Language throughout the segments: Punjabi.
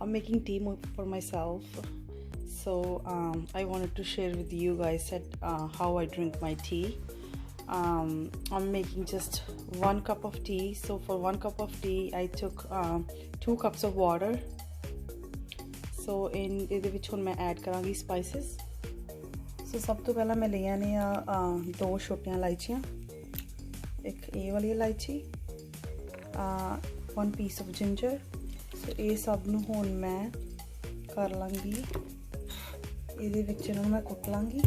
I'm making tea for myself. So I wanted to share with you guys how I drink my tea. I'm making just 1 cup of tea. So for 1 cup of tea, I took 2 cups of water. So in ਇਹਦੇ ਵਿੱਚ ਹੁਣ ਮੈਂ ਐਡ ਕਰਾਂਗੀ spices. So ਸਭ ਤੋਂ ਪਹਿਲਾਂ ਮੈਂ ਲਈਆਂ ਨੇ 2 ਛੋਟੀਆਂ ਇਲਾਇਚੀਆਂ, ਇੱਕ ਇਹ ਵਾਲੀ ਇਲਾਇਚੀ, 1 piece of ginger. So ਇਹ ਸਭ ਨੂੰ ਹੁਣ ਮੈਂ ਕਰ ਲਾਂਗੀ, ਇਹਦੇ ਵਿੱਚ ਇਹਨਾਂ ਨੂੰ ਮੈਂ ਕੁੱਟ ਲਾਂਗੀ।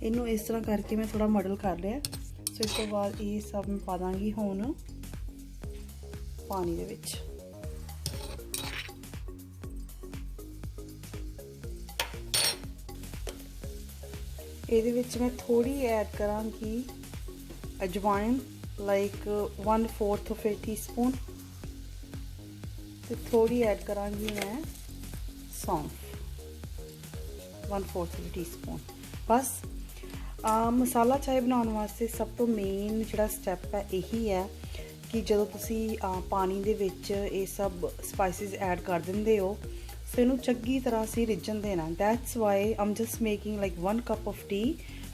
ਇਹਨੂੰ ਇਸ ਤਰ੍ਹਾਂ ਕਰਕੇ ਮੈਂ ਥੋੜਾ ਮਡਲ ਕਰ ਲਿਆ। ਸੋ ਇਸ ਤੋਂ ਬਾਅਦ ਇਹ ਸਭ ਮੈਂ ਪਾ ਦਾਂਗੀ ਹੁਣ ਪਾਣੀ ਦੇ ਵਿੱਚ। ਇਹਦੇ ਵਿੱਚ ਮੈਂ ਥੋੜੀ ਐਡ ਕਰਾਂਗੀ ਅਜਵਾਇਨ, like 1/4 of a teaspoon, ਤੇ ਥੋੜੀ ਐਡ ਕਰਾਂਗੀ ਮੈਂ ਸੌਂਫ, 1/4 of a teaspoon। ਬਸ ਮਸਾਲਾ ਚਾय ਬਣਾਉਣ ਵਾਸਤੇ ਸਭ ਤੋਂ ਮੇਨ ਜਿਹੜਾ ਸਟੈਪ ਹੈ ਇਹੀ ਹੈ ਕਿ ਜਦੋਂ ਤੁਸੀਂ ਪਾਣੀ ਦੇ ਵਿੱਚ ਇਹ ਸਭ ਸਪਾਈਸਿਸ ਐਡ ਕਰ ਦਿੰਦੇ ਹੋ, ਸੋ ਇਹਨੂੰ ਚੰਗੀ ਤਰ੍ਹਾਂ ਅਸੀਂ ਰਿੱਝਣ ਦੇਣਾ। That's why I'm just making like 1 cup of tea,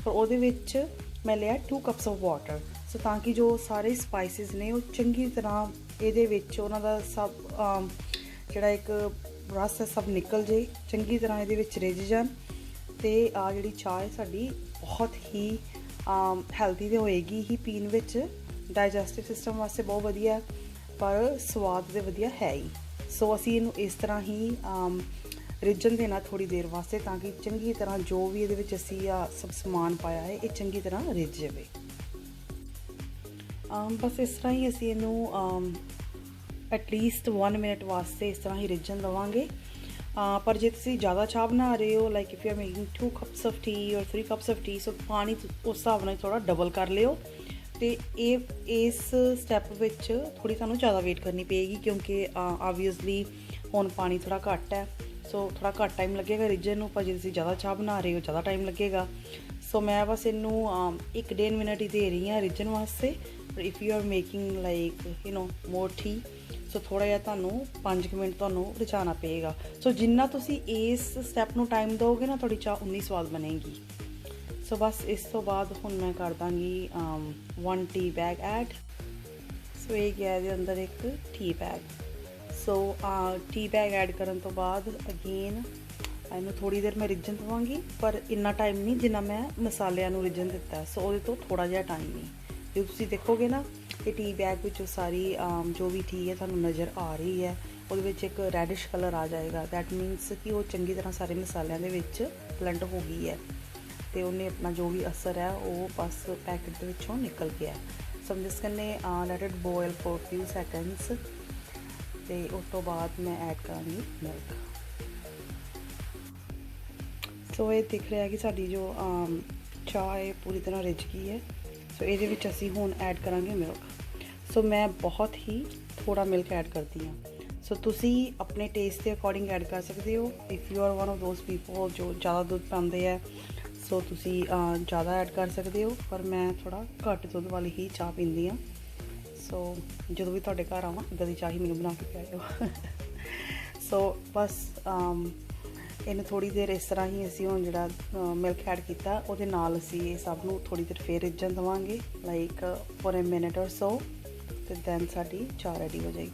ਪਰ ਉਹਦੇ ਵਿੱਚ ਮੈਂ ਲਿਆ 2 ਕੱਪਸ ਆਫ ਵਾਟਰ। ਸੋ ਤਾਂ ਕਿ ਜੋ ਸਾਰੇ ਸਪਾਈਸਿਸ ਨੇ ਉਹ ਚੰਗੀ ਤਰ੍ਹਾਂ ਇਹਦੇ ਵਿੱਚ ਉਹਨਾਂ ਦਾ ਸਭ ਜਿਹੜਾ ਇੱਕ ਰਸ ਹੈ ਸਭ ਨਿਕਲ ਜੇ, ਚੰਗੀ ਤਰ੍ਹਾਂ ਇਹਦੇ ਵਿੱਚ ਰਿੱਝ ਜਾਣ। ਤੇ ਆ ਜਿਹੜੀ ਚਾਹ ਹੈ ਸਾਡੀ ਬਹੁਤ ਹੀ ਹੈਲਦੀ ਤੇ ਹੋਏਗੀ ਹੀ ਪੀਣ ਵਿੱਚ, ਡਾਈਜੈਸਟਿਵ ਸਿਸਟਮ ਵਾਸਤੇ ਬਹੁਤ ਵਧੀਆ, ਪਰ ਸਵਾਦ ਤੇ ਵਧੀਆ ਹੈ ਹੀ। ਸੋ ਅਸੀਂ ਇਹਨੂੰ ਇਸ ਤਰ੍ਹਾਂ ਹੀ ਰਿੱਝਣ ਦੇਣਾ ਥੋੜੀ ਦੇਰ ਵਾਸਤੇ, ਤਾਂ ਕਿ ਚੰਗੀ ਤਰ੍ਹਾਂ ਜੋ ਵੀ ਇਹਦੇ ਵਿੱਚ ਅਸੀਂ ਸਭ ਸਮਾਨ ਪਾਇਆ ਹੈ ਇਹ ਚੰਗੀ ਤਰ੍ਹਾਂ ਰਿੱਝ ਜਾਵੇ। ਬਸ ਇਸ ਤਰ੍ਹਾਂ ਹੀ ਅਸੀਂ ਇਹਨੂੰ ਐਟਲੀਸਟ 1 ਮਿੰਟ ਵਾਸਤੇ ਇਸ ਤਰ੍ਹਾਂ ਹੀ ਰਿੱਝਣ ਦੇਵਾਂਗੇ। ਪਰ ਜੇ ਤੁਸੀਂ ਜ਼ਿਆਦਾ ਚਾਹ ਬਣਾ ਰਹੇ ਹੋ, like if you are making 2 cups of tea or 3 cups of tea, ਸੋ ਪਾਣੀ ਉਸ ਹਿਸਾਬ ਨਾਲ ਥੋੜਾ ਡਬਲ ਕਰ ਲਿਓ। ਤੇ ਇਸ ਸਟੈਪ ਵਿੱਚ ਥੋੜੀ ਤੁਹਾਨੂੰ ਜ਼ਿਆਦਾ ਵੇਟ ਕਰਨੀ ਪਏਗੀ, ਕਿਉਂਕਿ ਆਬਵੀਅਸਲੀ ਹੁਣ ਪਾਣੀ ਥੋੜਾ ਘੱਟ ਹੈ, ਸੋ ਥੋੜਾ ਘੱਟ ਟਾਈਮ ਲੱਗੇਗਾ ਰਿੱਝਣ ਨੂੰ। ਪਰ ਜੇ ਤੁਸੀਂ ਜ਼ਿਆਦਾ ਚਾਹ ਬਣਾ ਰਹੇ ਹੋ ਜ਼ਿਆਦਾ ਟਾਈਮ ਲੱਗੇਗਾ। ਸੋ ਮੈਂ ਬਸ ਇਹਨੂੰ 1-1.5 ਮਿੰਟ ਹੀ ਦੇ ਰਹੀ ਹਾਂ ਰਿੱਝਣ ਵਾਸਤੇ। ਪਰ if you are making like more tea, so ਥੋੜਾ ਜਿਹਾ ਤੁਹਾਨੂੰ 5 ਮਿੰਟ ਤੁਹਾਨੂੰ ਰਿਝਾਉਣਾ ਪਏਗਾ। ਸੋ ਜਿੰਨਾ ਤੁਸੀਂ ਇਸ ਸਟੈਪ ਨੂੰ ਟਾਈਮ ਦਿਓਗੇ ਨਾ, ਤੁਹਾਡੀ ਚਾਹ ਉਨੀ ਸਵਾਦ ਬਣੇਗੀ। ਸੋ ਬਸ ਇਸ ਤੋਂ ਬਾਅਦ ਹੁਣ ਮੈਂ ਕਰ ਦਾਂਗੀ 1 ਟੀ ਬੈਗ ਐਡ। ਸੋ ਇਹ ਗਿਆ ਇਹਦੇ ਅੰਦਰ ਇੱਕ ਟੀ ਬੈਗ। ਸੋ ਟੀ ਬੈਗ ਐਡ ਕਰਨ ਤੋਂ ਬਾਅਦ ਅਗੇਨ ਇਹਨੂੰ ਥੋੜੀ ਦੇਰ ਮੈਂ ਰਿੱਝਣ ਦੇਵਾਂਗੀ, ਪਰ ਇੰਨਾ ਟਾਈਮ ਨਹੀਂ ਜਿੰਨਾ ਮੈਂ ਮਸਾਲਿਆਂ ਨੂੰ ਰਿੱਝਣ ਦਿੱਤਾ। ਸੋ ਉਹਦੇ ਤੋਂ ਥੋੜਾ ਜਿਹਾ ਟਾਈਮ ਹੀ। ਜੇ ਤੁਸੀਂ ਦੇਖੋਗੇ ਨਾ ਇਹ ਟੀ ਬੈਗ ਵਿੱਚੋਂ ਸਾਰੀ ਜੋ ਵੀ ਟੀ ਹੈ ਤੁਹਾਨੂੰ ਨਜ਼ਰ ਆ ਰਹੀ ਹੈ, ਉਹਦੇ ਵਿੱਚ ਇੱਕ ਰੈਡਿਸ਼ ਕਲਰ ਆ ਜਾਏਗਾ। ਦੈਟ ਮੀਨਸ ਕਿ ਉਹ ਚੰਗੀ ਤਰ੍ਹਾਂ ਸਾਰੇ ਮਸਾਲਿਆਂ ਦੇ ਵਿੱਚ ਬਲੈਂਡ ਹੋ ਗਈ ਹੈ, ਤੇ ਉਹਨੇ ਆਪਣਾ ਜੋ ਵੀ ਅਸਰ ਹੈ ਉਹ ਬਸ ਪੈਕਟ ਦੇ ਵਿੱਚੋਂ ਨਿਕਲ ਗਿਆ। ਸੋ I'm just gonna let it boil for a few seconds, ਤੇ ਉਸ ਤੋਂ ਬਾਅਦ ਮੈਂ ਐਡ ਕਰਾਂਗੀ ਮਿਲਕ। ਸੋ ਇਹ ਦਿਖ ਰਿਹਾ ਕਿ ਸਾਡੀ ਜੋ ਚਾਹ ਹੈ ਪੂਰੀ ਤਰ੍ਹਾਂ ਰਿੱਝ ਗਈ ਹੈ। ਸੋ ਇਹਦੇ ਵਿੱਚ ਅਸੀਂ ਹੁਣ ਐਡ ਕਰਾਂਗੇ ਮਿਲਕ। ਸੋ ਮੈਂ ਬਹੁਤ ਹੀ ਥੋੜਾ ਮਿਲਕ ਐਡ ਕਰਦੀ ਹਾਂ। ਸੋ ਤੁਸੀਂ ਆਪਣੇ ਟੇਸਟ ਦੇ ਅਕੋਰਡਿੰਗ ਐਡ ਕਰ ਸਕਦੇ ਹੋ। If you R one of those people ਜੋ ਜ਼ਿਆਦਾ ਦੁੱਧ ਪਾਉਂਦੇ ਹੈ, ਸੋ ਤੁਸੀਂ ਜ਼ਿਆਦਾ ਐਡ ਕਰ ਸਕਦੇ ਹੋ, ਪਰ ਮੈਂ ਥੋੜਾ ਘੱਟ ਦੁੱਧ ਵਾਲੀ ਹੀ ਚਾਹ ਪੀਂਦੀ ਹਾਂ। ਸੋ ਜਦੋਂ ਵੀ ਤੁਹਾਡੇ ਘਰ ਆਵਾਂ ਇੱਦਾਂ ਦੀ ਚਾਹ ਹੀ ਮੈਨੂੰ ਬਣਾ ਕੇ ਪਿਆਇਓ। ਸੋ ਬਸ ਇਹਨੂੰ ਥੋੜੀ ਦੇਰ ਇਸ ਤਰ੍ਹਾਂ ਹੀ ਅਸੀਂ ਹੁਣ ਜਿਹੜਾ ਮਿਲਕ ਐਡ ਕੀਤਾ ਉਹਦੇ ਨਾਲ ਅਸੀਂ ਇਹ ਸਭ ਨੂੰ ਥੋੜੀ ਦੇਰ ਫੇਰ ਰਿੱਝਣ ਦੇਵਾਂਗੇ, like for a minute or so, ਤੇ ਦੈਨ ਸਾਡੀ ਚਾਹ ਰੈਡੀ ਹੋ ਜਾਏਗੀ।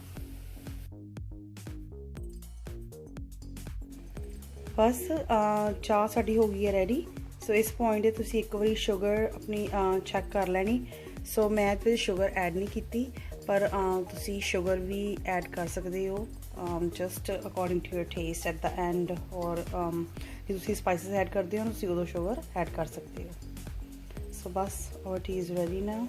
ਬਸ ਚਾਹ ਸਾਡੀ ਹੋ ਗਈ ਹੈ ਰੈਡੀ। ਸੋ ਇਸ ਪੁਆਇੰਟ 'ਤੇ ਤੁਸੀਂ ਇੱਕ ਵਾਰੀ ਸ਼ੂਗਰ ਆਪਣੀ ਚੈੱਕ ਕਰ ਲੈਣੀ। ਸੋ ਮੈਂ ਇਹਦੇ ਵਿੱਚ ਸ਼ੂਗਰ ਐਡ ਨਹੀਂ ਕੀਤੀ, ਪਰ ਤੁਸੀਂ ਸ਼ੂਗਰ ਵੀ ਐਡ ਕਰ ਸਕਦੇ ਹੋ just according to your taste at the end, ਔਰ ਜੇ ਤੁਸੀਂ ਸਪਾਈਸਿਸ ਐਡ ਕਰਦੇ ਹੋ ਤੁਸੀਂ ਉਦੋਂ ਸ਼ੂਗਰ ਐਡ ਕਰ ਸਕਦੇ ਹੋ। ਸੋ ਬਸ ਆਵਰ ਟੀ ਇਜ਼ ਰੈਡੀ ਨਾਓ।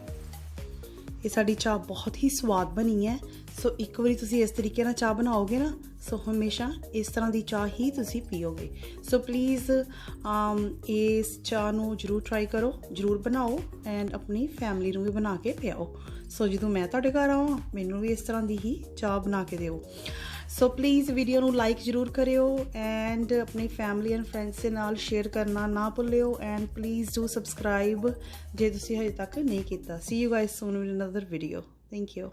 ਇਹ ਸਾਡੀ ਚਾਹ ਬਹੁਤ ਹੀ ਸਵਾਦ ਬਣੀ ਹੈ। ਸੋ ਇੱਕ ਵਾਰੀ ਤੁਸੀਂ ਇਸ ਤਰੀਕੇ ਨਾਲ ਚਾਹ ਬਣਾਓਗੇ ਨਾ, ਸੋ ਹਮੇਸ਼ਾ ਇਸ ਤਰ੍ਹਾਂ ਦੀ ਚਾਹ ਹੀ ਤੁਸੀਂ ਪੀਓਗੇ। ਸੋ ਪਲੀਜ਼ ਇਸ ਚਾਹ ਨੂੰ ਜ਼ਰੂਰ ਟਰਾਈ ਕਰੋ, ਜ਼ਰੂਰ ਬਣਾਓ ਐਂਡ ਆਪਣੀ ਫੈਮਿਲੀ ਨੂੰ ਵੀ ਬਣਾ ਕੇ ਪਿਆਓ। ਸੋ ਜਦੋਂ ਮੈਂ ਤੁਹਾਡੇ ਘਰ ਆਵਾਂ ਮੈਨੂੰ ਵੀ ਇਸ ਤਰ੍ਹਾਂ ਦੀ ਹੀ ਚਾਹ ਬਣਾ ਕੇ ਦਿਓ। ਸੋ ਪਲੀਜ਼ ਵੀਡੀਓ ਨੂੰ ਲਾਈਕ ਜ਼ਰੂਰ ਕਰਿਓ ਐਂਡ ਆਪਣੀ ਫੈਮਿਲੀ ਐਂਡ ਫਰੈਂਡਸ ਦੇ ਨਾਲ ਸ਼ੇਅਰ ਕਰਨਾ ਨਾ ਭੁੱਲਿਓ, ਐਂਡ ਪਲੀਜ਼ ਡੂ ਸਬਸਕ੍ਰਾਈਬ ਜੇ ਤੁਸੀਂ ਹਜੇ ਤੱਕ ਨਹੀਂ ਕੀਤਾ। See you guys soon with another video. Thank you.